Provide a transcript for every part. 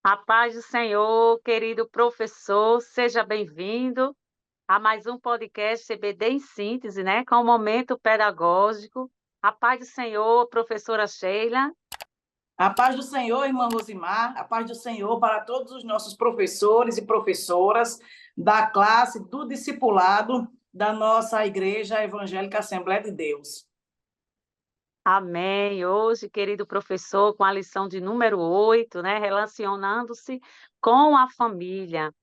A paz do Senhor, querido professor, seja bem-vindo a mais um podcast CBD em síntese, né, com o momento pedagógico. A paz do Senhor, professora Sheila. A paz do Senhor, irmã Rosimar, a paz do Senhor para todos os nossos professores e professoras da classe do discipulado da nossa Igreja Evangélica Assembleia de Deus. Amém. Hoje, querido professor, com a lição de número 8, né, relacionando-se com a família.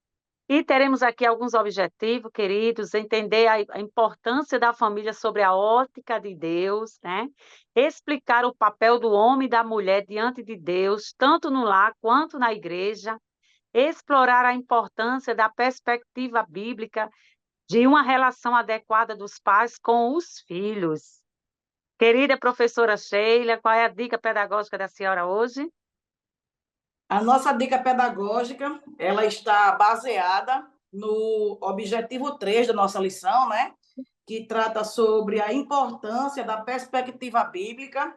E teremos aqui alguns objetivos, queridos, entender a importância da família sobre a ótica de Deus, né? Explicar o papel do homem e da mulher diante de Deus, tanto no lar quanto na igreja, explorar a importância da perspectiva bíblica de uma relação adequada dos pais com os filhos. Querida professora Sheila, qual é a dica pedagógica da senhora hoje? A nossa dica pedagógica, ela está baseada no objetivo 3 da nossa lição, né? Que trata sobre a importância da perspectiva bíblica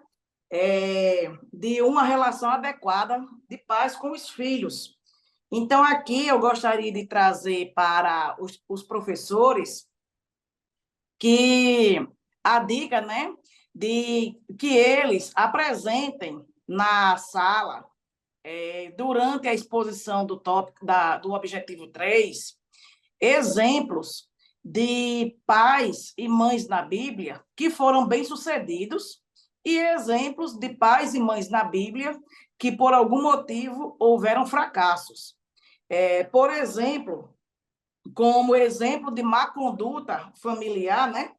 de uma relação adequada de pais com os filhos. Então, aqui eu gostaria de trazer para os professores que a dica, né, de que eles apresentem na sala, durante a exposição do tópico do objetivo 3, exemplos de pais e mães na Bíblia que foram bem-sucedidos e exemplos de pais e mães na Bíblia que, por algum motivo, houveram fracassos. Por exemplo, como exemplo de má conduta familiar, né?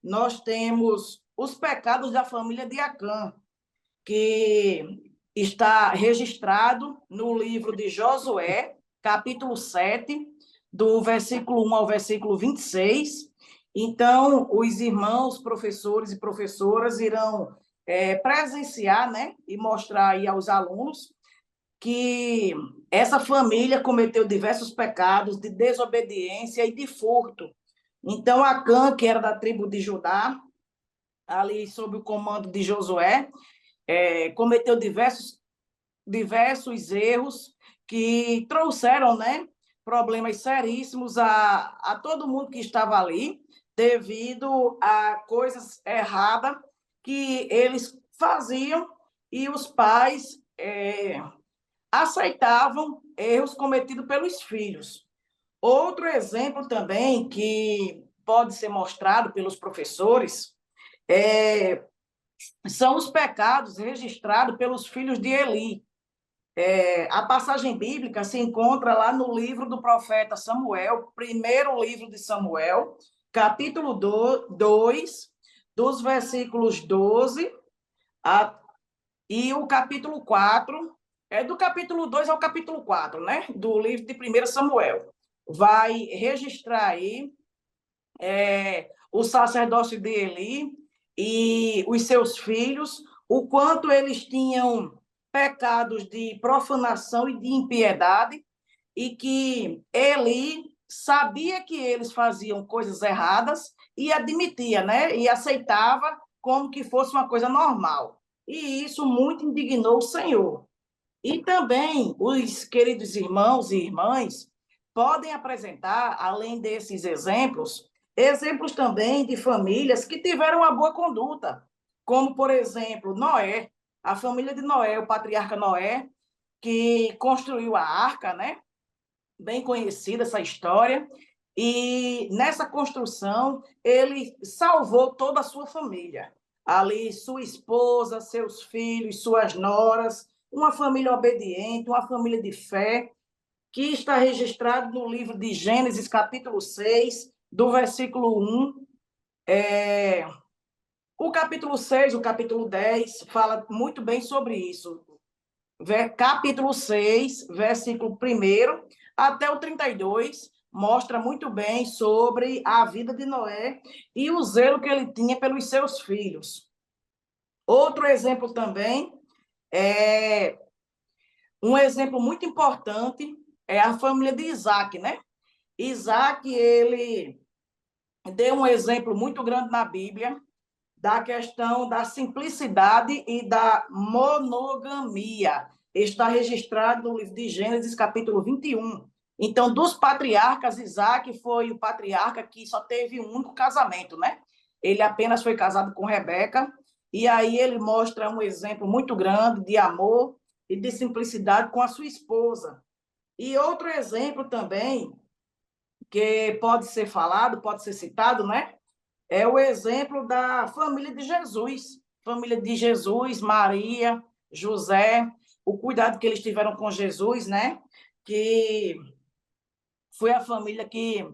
Nós temos os pecados da família de Acã, que está registrado no livro de Josué, capítulo 7, do versículo 1 ao versículo 26. Então, os irmãos, professores e professoras irão presenciar, né, e mostrar aí aos alunos que essa família cometeu diversos pecados de desobediência e de furto. Então, Acã, que era da tribo de Judá, ali sob o comando de Josué, cometeu diversos erros que trouxeram, né, problemas seríssimos a todo mundo que estava ali, devido a coisas erradas que eles faziam e os pais aceitavam erros cometidos pelos filhos. Outro exemplo também que pode ser mostrado pelos professores são os pecados registrados pelos filhos de Eli. A passagem bíblica se encontra lá no livro do profeta Samuel, primeiro livro de Samuel, capítulo 2, dos versículos 12 e o capítulo 4, do capítulo 2 ao capítulo 4, né? Do livro de 1 Samuel. Vai registrar aí o sacerdócio de Eli e os seus filhos, o quanto eles tinham pecados de profanação e de impiedade, e que Eli sabia que eles faziam coisas erradas e admitia, né? E aceitava como que fosse uma coisa normal. E isso muito indignou o Senhor. E também os queridos irmãos e irmãs podem apresentar, além desses exemplos, exemplos também de famílias que tiveram uma boa conduta, como, por exemplo, Noé, a família de Noé, o patriarca Noé, que construiu a arca, né? Bem conhecida essa história, e nessa construção ele salvou toda a sua família. Ali, sua esposa, seus filhos, suas noras, uma família obediente, uma família de fé, que está registrado no livro de Gênesis, capítulo 6, do versículo 1. O capítulo 6, o capítulo 10, fala muito bem sobre isso. Capítulo 6, versículo 1 até o 32, mostra muito bem sobre a vida de Noé e o zelo que ele tinha pelos seus filhos. Outro exemplo também um exemplo muito importante é a família de Isaac, né? Isaac, ele deu um exemplo muito grande na Bíblia da questão da simplicidade e da monogamia. está registrado no livro de Gênesis, capítulo 21. Então, dos patriarcas, Isaac foi o patriarca que só teve um único casamento, né? Ele apenas foi casado com Rebeca, e aí ele mostra um exemplo muito grande de amor e de simplicidade com a sua esposa. E outro exemplo também, que pode ser falado, pode ser citado, né? É o exemplo da família de Jesus. Família de Jesus, Maria, José, o cuidado que eles tiveram com Jesus, né? Que foi a família que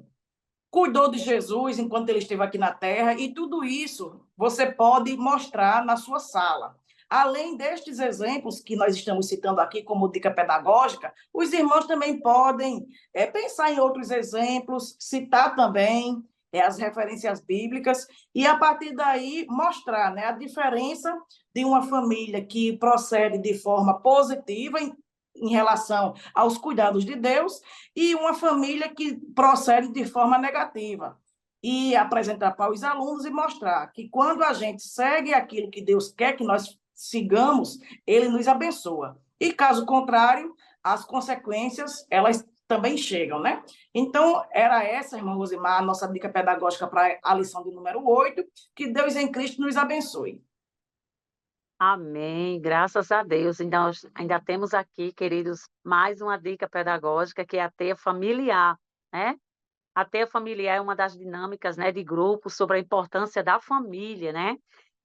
cuidou de Jesus enquanto ele esteve aqui na terra, e tudo isso você pode mostrar na sua sala. Além destes exemplos que nós estamos citando aqui como dica pedagógica, os irmãos também podem pensar em outros exemplos, citar também as referências bíblicas, e a partir daí mostrar, né, a diferença de uma família que procede de forma positiva em relação aos cuidados de Deus e uma família que procede de forma negativa. E apresentar para os alunos e mostrar que quando a gente segue aquilo que Deus quer que nós sigamos, ele nos abençoa. E caso contrário, as consequências, elas também chegam, né? Então, era essa, irmã Rosimar, a nossa dica pedagógica para a lição de número 8. Que Deus em Cristo nos abençoe. Amém, graças a Deus. Ainda temos aqui, queridos, mais uma dica pedagógica, que é a teia familiar, né? A teia familiar é uma das dinâmicas, né, de grupo sobre a importância da família, né?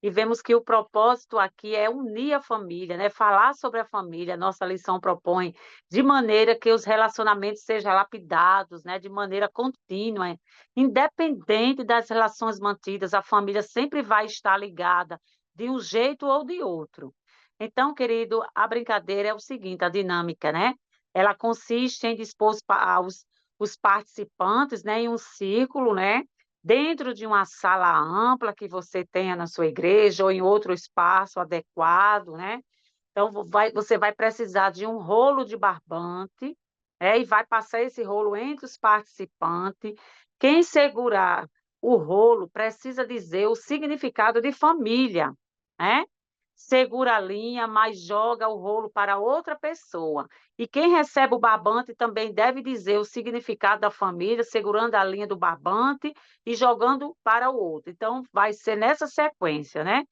E vemos que o propósito aqui é unir a família, né? Falar sobre a família. Nossa lição propõe de maneira que os relacionamentos sejam lapidados, né? De maneira contínua, independente das relações mantidas, a família sempre vai estar ligada de um jeito ou de outro. Então, querido, a brincadeira é o seguinte, a dinâmica, né? Ela consiste em dispor os participantes, né, em um círculo, né, dentro de uma sala ampla que você tenha na sua igreja ou em outro espaço adequado, né? Então, você vai precisar de um rolo de barbante, e vai passar esse rolo entre os participantes. Quem segurar o rolo precisa dizer o significado de família, né? Segura a linha, mas joga o rolo para outra pessoa. E quem recebe o barbante também deve dizer o significado da família, segurando a linha do barbante e jogando para o outro. Então, vai ser nessa sequência, né?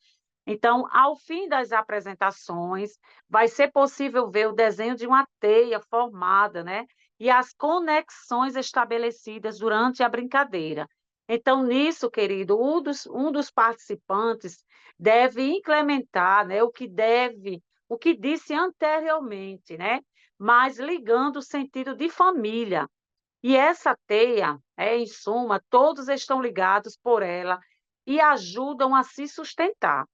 Então, ao fim das apresentações, vai ser possível ver o desenho de uma teia formada, né? E as conexões estabelecidas durante a brincadeira. Então, nisso, querido, um dos participantes deve implementar, né, o que disse anteriormente, né? Mas ligando o sentido de família. E essa teia, em suma, todos estão ligados por ela e ajudam a se sustentar.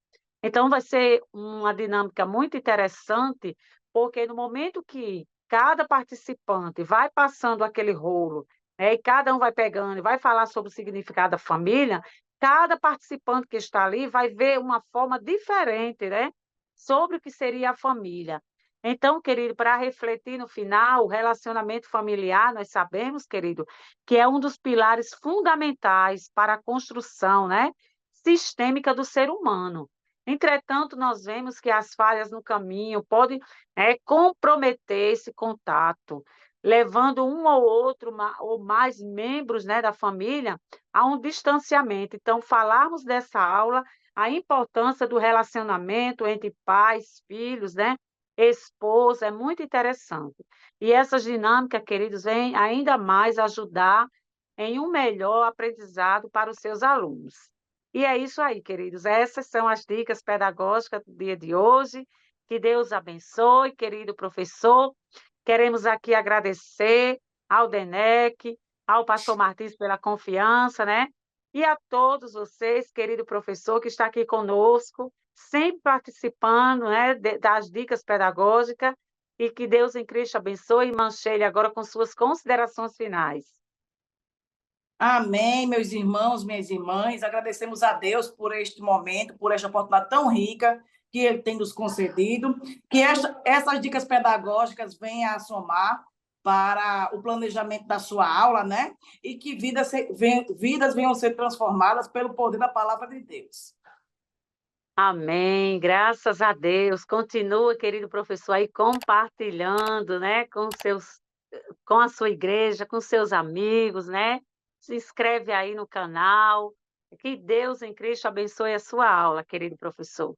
Então, vai ser uma dinâmica muito interessante, porque no momento que cada participante vai passando aquele rolo, e cada um vai pegando e vai falar sobre o significado da família, cada participante que está ali vai ver uma forma diferente, né, sobre o que seria a família. Então, querido, para refletir no final, o relacionamento familiar, nós sabemos, querido, que é um dos pilares fundamentais para a construção, né, sistêmica do ser humano. Entretanto, nós vemos que as falhas no caminho podem comprometer esse contato, levando um ou outro ou mais membros, né, da família a um distanciamento. Então, falarmos dessa aula, a importância do relacionamento entre pais, filhos, né, esposa, é muito interessante. E essas dinâmicas, queridos, vêm ainda mais ajudar em um melhor aprendizado para os seus alunos. E é isso aí, queridos. Essas são as dicas pedagógicas do dia de hoje. Que Deus abençoe, querido professor. Queremos aqui agradecer ao DENEC, ao pastor Martins pela confiança, né? E a todos vocês, querido professor, que está aqui conosco, sempre participando, né, das dicas pedagógicas, e que Deus em Cristo abençoe e manche ele agora com suas considerações finais. Amém, meus irmãos, minhas irmãs. Agradecemos a Deus por este momento, por esta oportunidade tão rica que Ele tem nos concedido. Que essas dicas pedagógicas venham a somar para o planejamento da sua aula, né? E que vidas venham a ser transformadas pelo poder da palavra de Deus. Amém, graças a Deus. Continua, querido professor, aí compartilhando, né, com a sua igreja, com seus amigos, né? Se inscreve aí no canal. Que Deus em Cristo abençoe a sua aula, querido professor.